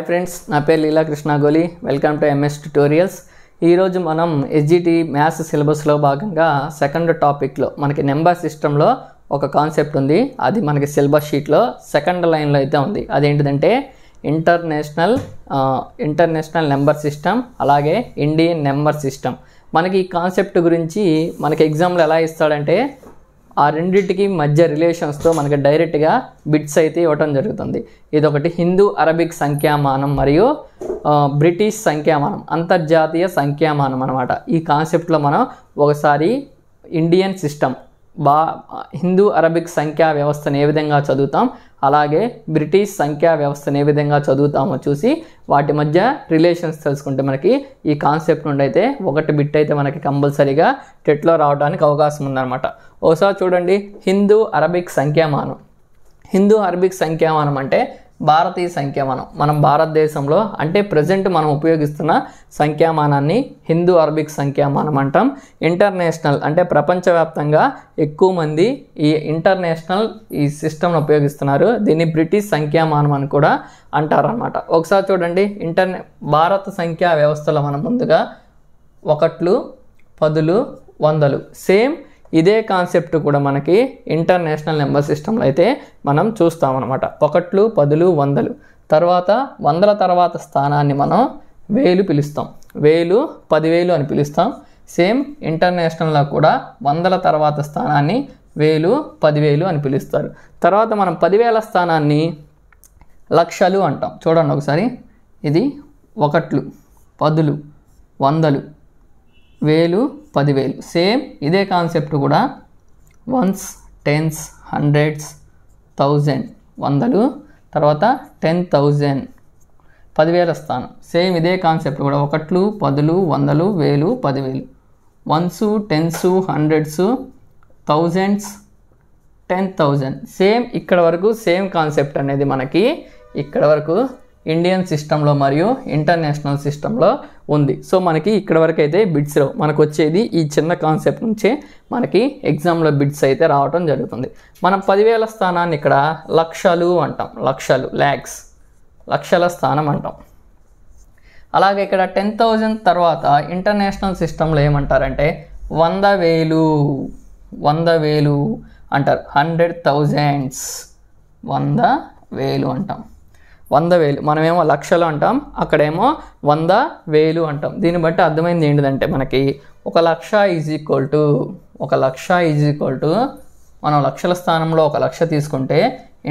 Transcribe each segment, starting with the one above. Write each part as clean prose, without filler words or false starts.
Hi friends, నా పేరు లీలా కృష్ణ గోలి. Welcome to MS tutorials. ఈరోజు మనం ఎస్జిటి మ్యాథ్స్ సిలబస్లో భాగంగా సెకండ్ టాపిక్లో మనకి నెంబర్ సిస్టంలో ఒక కాన్సెప్ట్ ఉంది. అది మనకి సిలబస్ షీట్లో సెకండ్ లైన్లో అయితే ఉంది. అదేంటిదంటే ఇంటర్నేషనల్ నెంబర్ సిస్టమ్, అలాగే ఇండియన్ నెంబర్ సిస్టమ్. మనకి ఈ కాన్సెప్ట్ గురించి మనకి ఎగ్జామ్లో ఎలా ఇస్తాడంటే ఆ రెండింటికి మధ్య రిలేషన్స్తో మనకి డైరెక్ట్గా బిట్స్ అయితే ఇవ్వటం జరుగుతుంది. ఇదొకటి హిందూ అరబిక్ సంఖ్యామానం మరియు బ్రిటిష్ సంఖ్యామానం, అంతర్జాతీయ సంఖ్యామానం అనమాట. ఈ కాన్సెప్ట్లో మనం ఒకసారి ఇండియన్ సిస్టమ్, హిందూ అరబిక్ సంఖ్యా వ్యవస్థను ఏ విధంగా చదువుతాం, అలాగే బ్రిటిష్ సంఖ్యా వ్యవస్థను ఏ విధంగా చదువుతామో చూసి వాటి మధ్య రిలేషన్స్ తెలుసుకుంటే మనకి ఈ కాన్సెప్ట్ నుండి అయితే ఒకటి బిట్ అయితే మనకి కంపల్సరీగా టెట్లో రావడానికి అవకాశం ఉందన్నమాట. ఒకసారి చూడండి, హిందూ అరబిక్ సంఖ్యామానం. హిందూ అరబిక్ సంఖ్యామానం అంటే భారతీయ సంఖ్యామానం. మనం భారతదేశంలో అంటే ప్రజెంట్ మనం ఉపయోగిస్తున్న సంఖ్యామానాన్ని హిందూ అరబిక్ సంఖ్యామానం అంటాం. ఇంటర్నేషనల్ అంటే ప్రపంచవ్యాప్తంగా ఎక్కువ మంది ఈ సిస్టమ్ను ఉపయోగిస్తున్నారు. దీన్ని బ్రిటిష్ సంఖ్యామానం అని కూడా అంటారనమాట. ఒకసారి చూడండి, భారత సంఖ్యా వ్యవస్థలో మనం ముందుగా 1, 10, 100 సేమ్ ఇదే కాన్సెప్ట్ కూడా మనకి ఇంటర్నేషనల్ నెంబర్ సిస్టంలో అయితే మనం చూస్తామన్నమాట. 1, 10, 100 తర్వాత 100ల తర్వాత స్థానాన్ని మనం 1000 పిలుస్తాం. 1000, 10,000 అని పిలుస్తాం. సేమ్ ఇంటర్నేషనల్లో కూడా 100ల తర్వాత స్థానాన్ని 1000, 10,000 అని పిలుస్తారు. తర్వాత మనం 10,000 స్థానాన్ని లక్షలు అంటాం. చూడండి ఒకసారి, ఇది 1, 10, 100, 1000, 10,000 సేమ్ ఇదే కాన్సెప్ట్ కూడా వన్స్, టెన్స్, హండ్రెడ్స్, 1000, 100 తర్వాత 10,000, 10,000 స్థానం. సేమ్ ఇదే కాన్సెప్ట్ కూడా 1, 10, 100, 1000, 10,000 ones, tens, hundreds, thousands, 10,000 same ఇక్కడ వరకు సేమ్ కాన్సెప్ట్ అనేది మనకి ఇక్కడ వరకు ఇండియన్ సిస్టంలో మరియు ఇంటర్నేషనల్ సిస్టంలో ఉంది. సో మనకి ఇక్కడ వరకు అయితే బిట్స్ రావు. మనకు వచ్చేది ఈ చిన్న కాన్సెప్ట్ నుంచే మనకి ఎగ్జామ్లో బిట్స్ అయితే రావటం జరుగుతుంది. మనం 10,000 స్థానాన్ని ఇక్కడ లక్షలు అంటాం. ల్యాక్స్, లక్షల స్థానం అంటాం. అలాగే ఇక్కడ 10,000 తర్వాత ఇంటర్నేషనల్ సిస్టంలో ఏమంటారంటే 100,000 అంటారు. 100,000, 100,000 అంటాం. 100,000 మనమేమో లక్షలు అంటాం, అక్కడేమో 100,000 అంటాం. దీన్ని బట్టి అర్థమైంది ఏంటిదంటే మనకి 1,00,000 ఈజ్ ఈక్వల్ టు మనం లక్షల స్థానంలో 1,00,000 తీసుకుంటే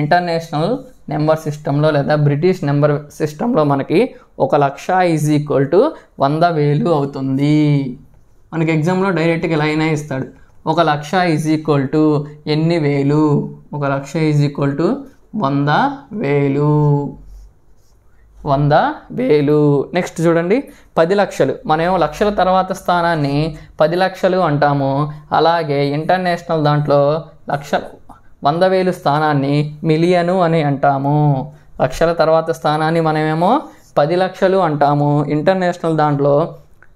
ఇంటర్నేషనల్ నెంబర్ సిస్టంలో లేదా బ్రిటిష్ నెంబర్ సిస్టంలో మనకి 1,00,000 ఈజ్ ఈక్వల్ టు 100,000 అవుతుంది. మనకి ఎగ్జామ్లో డైరెక్ట్గా ఇలా అయినా ఇస్తాడు. 1,00,000 ఈజ్ ఈక్వల్ టు ఎన్ని వేలు, 1,00,000 ఈజ్ ఈక్వల్ టు 100,000. నెక్స్ట్ చూడండి, 10 లక్షలు. మనమేమో లక్షల తర్వాత స్థానాన్ని 10 లక్షలు అంటాము. అలాగే ఇంటర్నేషనల్ దాంట్లో 100,000 స్థానాన్ని మిలియను అని అంటాము. లక్షల తర్వాత స్థానాన్ని మనమేమో 10 లక్షలు అంటాము. ఇంటర్నేషనల్ దాంట్లో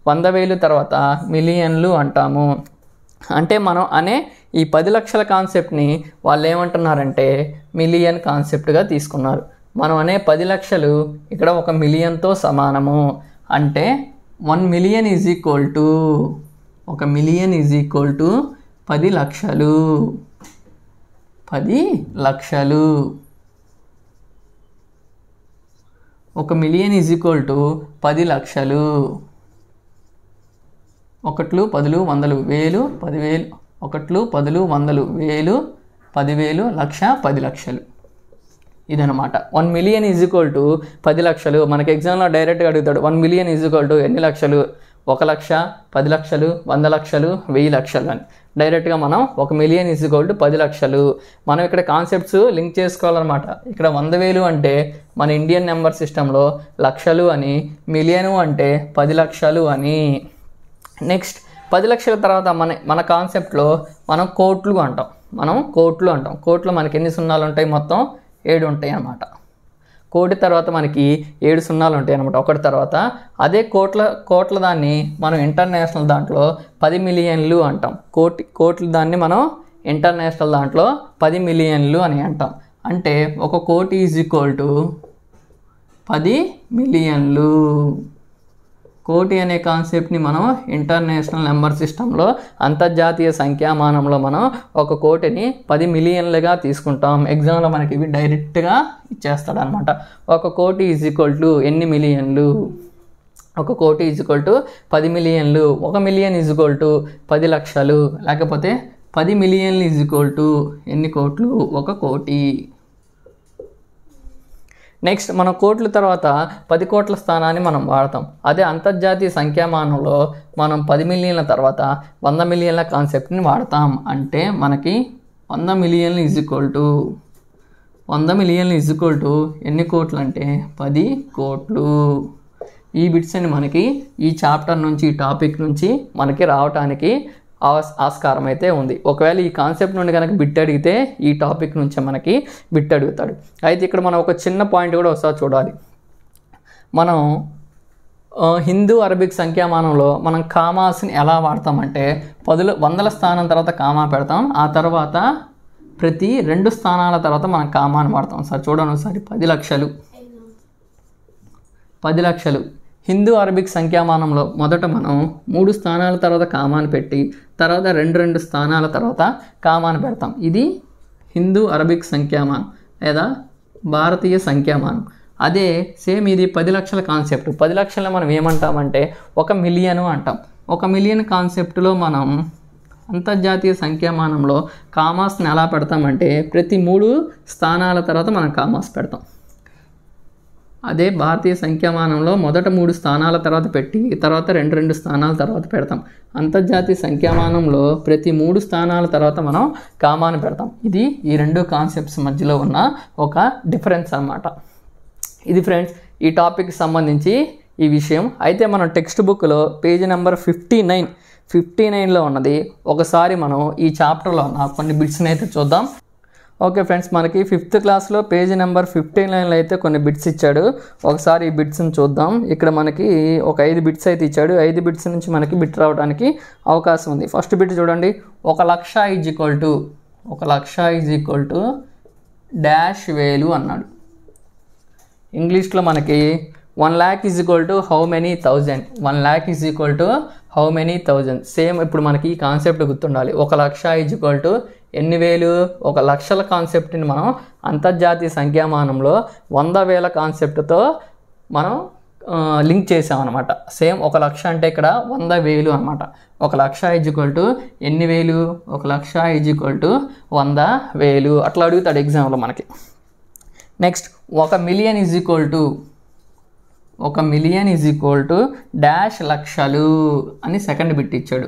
100,000 తర్వాత మిలియన్లు అంటాము. అంటే మనం ఈ 10 లక్షల కాన్సెప్ట్ని వాళ్ళు ఏమంటున్నారంటే మిలియన్ కాన్సెప్ట్గా తీసుకున్నారు. మనం 10 లక్షలు ఇక్కడ 1 మిలియన్తో సమానము. అంటే 1 మిలియన్ ఈజ్ ఈక్వల్ టు 10 లక్షలు. 10 లక్షలు. 1 మిలియన్ ఈజ్ ఈక్వల్ టు 10 లక్షలు. 1, 10, 100, 1000, 10,000 1, 10, 100, 1000, 10,000, లక్ష, 10 లక్షలు. ఇదనమాట 1 మిలియన్ ఈజ్ ఈక్వల్ టు 10 లక్షలు. మనకి ఎగ్జామ్లో డైరెక్ట్గా అడుగుతాడు 1 మిలియన్ ఈజ్ ఈక్వల్ టు ఎన్ని లక్షలు, 1,00,000, 10 లక్షలు, 100 లక్షలు, 1000 లక్షలు అని. డైరెక్ట్గా మనం 1 మిలియన్ ఈజ్ ఈక్వల్ టు 10 లక్షలు. మనం ఇక్కడ కాన్సెప్ట్స్ లింక్ చేసుకోవాలన్నమాట. ఇక్కడ 100,000 అంటే మన ఇండియన్ నెంబర్ సిస్టంలో లక్షలు అని, మిలియను అంటే 10 లక్షలు అని. నెక్స్ట్ 10 లక్షల తర్వాత మన కాన్సెప్ట్లో మనం కోట్లు అంటాం. కోట్లో మనకి ఎన్ని సున్నాలు ఉంటాయి, మొత్తం 7 ఉంటాయి అన్నమాట. కోటి తర్వాత మనకి 7 సున్నాలు ఉంటాయి అన్నమాట, ఒకటి తర్వాత. అదే కోట్ల దాన్ని మనం ఇంటర్నేషనల్ దాంట్లో 10 మిలియన్లు అంటాం. కోట్ల దాన్ని మనం ఇంటర్నేషనల్ దాంట్లో 10 మిలియన్లు అని అంటాం. అంటే 1 కోటి ఈజ్ ఈక్వల్ టు 10 మిలియన్లు. కోటి అనే కాన్సెప్ట్ని మనం ఇంటర్నేషనల్ నెంబర్ సిస్టంలో అంతర్జాతీయ సంఖ్యామానంలో మనం ఒక కోటిని 10 మిలియన్లుగా తీసుకుంటాం. ఎగ్జామ్లో మనకి ఇవి డైరెక్ట్గా ఇచ్చేస్తాడు అనమాట. ఒక కోటి ఈజ్ ఈక్వల్ టు ఎన్ని మిలియన్లు, ఒక కోటి ఈజ్ ఈక్వల్ టు 10 మిలియన్లు, 1 మిలియన్ ఈజ్ ఈక్వల్ టు 10 లక్షలు, లేకపోతే 10 మిలియన్లు ఈజ్ ఈక్వల్ టు ఎన్ని కోట్లు, 1 కోటి. నెక్స్ట్ మనం కోట్ల తర్వాత 10 కోట్ల స్థానాన్ని మనం వాడతాం. అదే అంతర్జాతీయ సంఖ్యామానంలో మనం 10 మిలియన్ల తర్వాత 100 మిలియన్ల కాన్సెప్ట్ని వాడతాం. అంటే మనకి 100 మిలియన్లు ఈజ్ ఈక్వల్ టు 100 మిలియన్లు ఈజ్ ఈక్వల్ టు ఎన్ని కోట్లు అంటే 10 కోట్లు. ఈ బిట్స్ అని మనకి ఈ చాప్టర్ నుంచి ఈ టాపిక్ నుంచి మనకి రావడానికి ఆస్కారం అయితే ఉంది. ఒకవేళ ఈ కాన్సెప్ట్ నుండి కనుక బిట్ అడిగితే ఈ టాపిక్ నుంచే మనకి బిట్ అడుగుతాడు. అయితే ఇక్కడ మనం ఒక చిన్న పాయింట్ కూడా ఒకసారి చూడాలి. మనం హిందూ అరబిక్ సంఖ్యామానంలో మనం కామాస్ని ఎలా వాడతామంటే 100ల స్థానం తర్వాత కామా పెడతాం. ఆ తర్వాత ప్రతి 2 స్థానాల తర్వాత మనం కామాని వాడతాం. సార్ చూడండి ఒకసారి 10 లక్షలు, 10 లక్షలు. హిందూ అరబిక్ సంఖ్యామానంలో మొదట మనం 3 స్థానాల తర్వాత కామాను పెట్టి తర్వాత 2 స్థానాల తర్వాత కామాను పెడతాం. ఇది హిందూ అరబిక్ సంఖ్యామానం లేదా భారతీయ సంఖ్యామానం. అదే సేమ్ ఇది 10 లక్షల కాన్సెప్ట్. 10 లక్షలను మనం ఏమంటామంటే 1 మిలియన్ అంటాం. 1 మిలియన్ కాన్సెప్ట్లో మనం అంతర్జాతీయ సంఖ్యామానంలో కామాస్ని ఎలా పెడతామంటే ప్రతి 3 స్థానాల తర్వాత మనం కామాస్ పెడతాం. అదే భారతీయ సంఖ్యామానంలో మొదట 3 స్థానాల తర్వాత పెట్టి తర్వాత 2 స్థానాల తర్వాత పెడతాం. అంతర్జాతీయ సంఖ్యామానంలో ప్రతి 3 స్థానాల తర్వాత మనం కామాను పెడతాం. ఇది ఈ 2 కాన్సెప్ట్స్ మధ్యలో ఉన్న ఒక డిఫరెన్స్ అన్నమాట. ఇది ఫ్రెండ్స్ ఈ టాపిక్కి సంబంధించి ఈ విషయం. అయితే మనం టెక్స్ట్ బుక్లో పేజీ నెంబర్ 59లో ఉన్నది. ఒకసారి మనం ఈ చాప్టర్లో ఉన్న కొన్ని బిట్స్ని అయితే చూద్దాం. ఓకే ఫ్రెండ్స్, మనకి 5th క్లాస్లో పేజీ నెంబర్ 59లో అయితే కొన్ని బిట్స్ ఇచ్చాడు. ఒకసారి ఈ బిట్స్ని చూద్దాం. ఇక్కడ మనకి ఒక 5 బిట్స్ అయితే ఇచ్చాడు. 5 బిట్స్ నుంచి మనకి బిట్ రావడానికి అవకాశం ఉంది. ఫస్ట్ బిట్ చూడండి. 1 లక్ష ఈజ్ ఈక్వల్ టు డాష్ వేలు అన్నాడు. ఇంగ్లీష్లో మనకి 1 lakh is equal to how many thousand, 1 lakh is equal to how many thousand. Same ఇప్పుడు మనకి ఈ కాన్సెప్ట్ గుర్తుండాలి. 1 లక్ష ఈజ్ ఈక్వల్ టు ఎన్ని వేలు, 1 లక్షల కాన్సెప్ట్ని మనం అంతర్జాతీయ సంఖ్యామానంలో 100,000 కాన్సెప్ట్తో మనం లింక్ చేసామన్నమాట. సేమ్ 1 లక్ష అంటే ఇక్కడ 100,000 అనమాట. 1 లక్ష ఈజ్ ఈక్వల్ టు ఎన్ని వేలు, 1 లక్ష ఈజ్ ఈక్వల్ టు 100,000 అట్లా అడుగుతాడు ఎగ్జామ్లో మనకి. Next 1 million is equal to dash లక్షలు అని సెకండ్ బిట్ ఇచ్చాడు.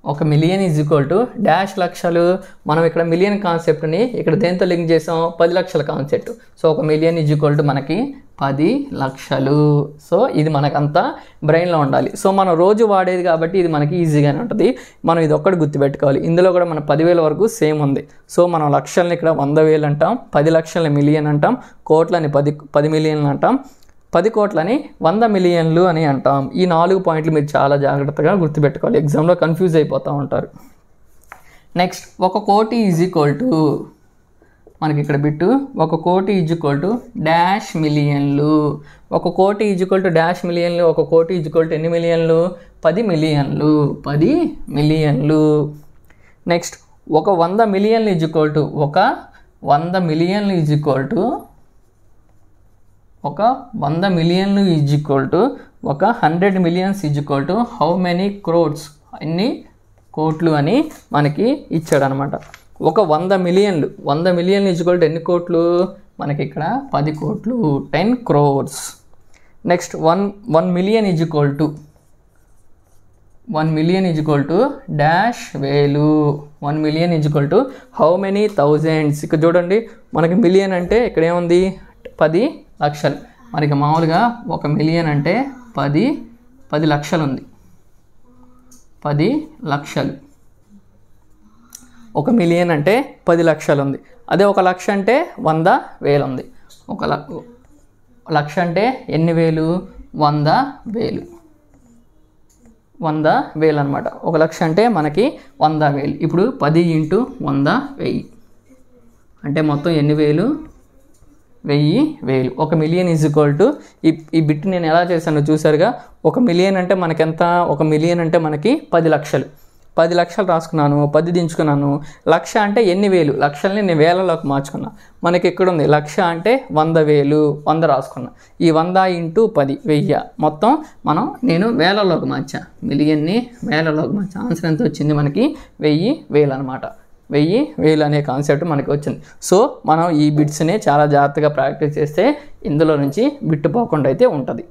1 million is equal to dash లక్షలు. మనం ఇక్కడ మిలియన్ కాన్సెప్ట్ని ఇక్కడ దేంతో లింక్ చేసాం, 10 లక్షల concept. So 1 million is equal to మనకి 10 లక్షలు. సో ఇది మనకంతా బ్రెయిన్లో ఉండాలి. సో మనం రోజు వాడేది కాబట్టి ఇది మనకి ఈజీగానే ఉంటుంది. మనం ఇది ఒక్కటి గుర్తుపెట్టుకోవాలి. ఇందులో కూడా మన 10,000 వరకు సేమ్ ఉంది. సో మనం లక్షల్ని ఇక్కడ 100,000 అంటాం, 10 లక్షలని మిలియన్ అంటాం, కోట్లని 10 మిలియన్లు అంటాం, 10 కోట్లని 100 మిలియన్లు అని అంటాం. ఈ 4 పాయింట్లు మీరు చాలా జాగ్రత్తగా గుర్తుపెట్టుకోవాలి. ఎగ్జామ్లో కన్ఫ్యూజ్ అయిపోతూ ఉంటారు. నెక్స్ట్ 1 కోటి ఈజ్ ఈక్వల్ టు మనకి ఇక్కడ బిట్టు 1 కోటి ఈజ్ ఈక్వల్ టు డాష్ మిలియన్లు. 1 కోటి ఈజ్ ఈక్వల్ టు డాష్ మిలియన్లు. 1 కోటి ఈజ్ ఈక్వల్ టు ఎన్ని మిలియన్లు, 10 మిలియన్లు, 10 మిలియన్లు. నెక్స్ట్ 100 మిలియన్లు ఈజ్ ఈక్వల్ టు 100 మిలియన్లు ఈజ్ ఈక్వల్ టు 100 మిలియన్లు is equal to 100 millions is equal to how many crores, ఎన్ని కోట్లు అని మనకి ఇచ్చాడు అనమాట. 100 మిలియన్లు ఈజ్ ఈక్వల్ టు ఎన్ని కోట్లు, మనకి ఇక్కడ 10 కోట్లు, 10 crores. Next 1 million is equal to dash వేలు. 1 million is equal to how many thousands. ఇక్కడ చూడండి మనకి మిలియన్ అంటే ఇక్కడ ఏముంది 10 లక్షలు. మనకి మామూలుగా 1 మిలియన్ అంటే 10 లక్షలు ఉంది. 10 లక్షలు. 1 మిలియన్ అంటే 10 లక్షలు ఉంది. అదే 1 లక్ష అంటే 100,000 ఉంది. 1 లక్ష అంటే ఎన్ని వేలు, 100,000, 100,000 అనమాట. 1 లక్ష అంటే మనకి 100,000. ఇప్పుడు 10 × 100 1000 అంటే మొత్తం ఎన్ని వేలు, 1000 1000 1 మిలియన్ ఈజ్ ఈక్వల్ టు ఈ బిట్ నేను ఎలా చేశానో చూసారుగా 1 మిలియన్ అంటే మనకి ఎంత 1 మిలియన్ అంటే మనకి 10 లక్షలు 10 లక్షలు రాసుకున్నాను 10 దించుకున్నాను లక్ష అంటే ఎన్ని వేలు లక్షల్ని నేను వేలలోకి మార్చుకున్నా మనకి ఇక్కడ ఉంది లక్ష అంటే 100,000 100 రాసుకున్నా ఈ 100 ఇంటూ 10 1000 మొత్తం నేను వేలలోకి మార్చా మిలియన్ని వేలలోకి మార్చా ఆన్సర్ ఎంత వచ్చింది మనకి 1000 అనమాట 1000 అనే కాన్సెప్ట్ మనకి వచ్చింది సో మనం ఈ బిట్స్ని చాలా జాగ్రత్తగా ప్రాక్టీస్ చేస్తే ఇందులో నుంచి బిట్ పోకుండా అయితే ఉంటుంది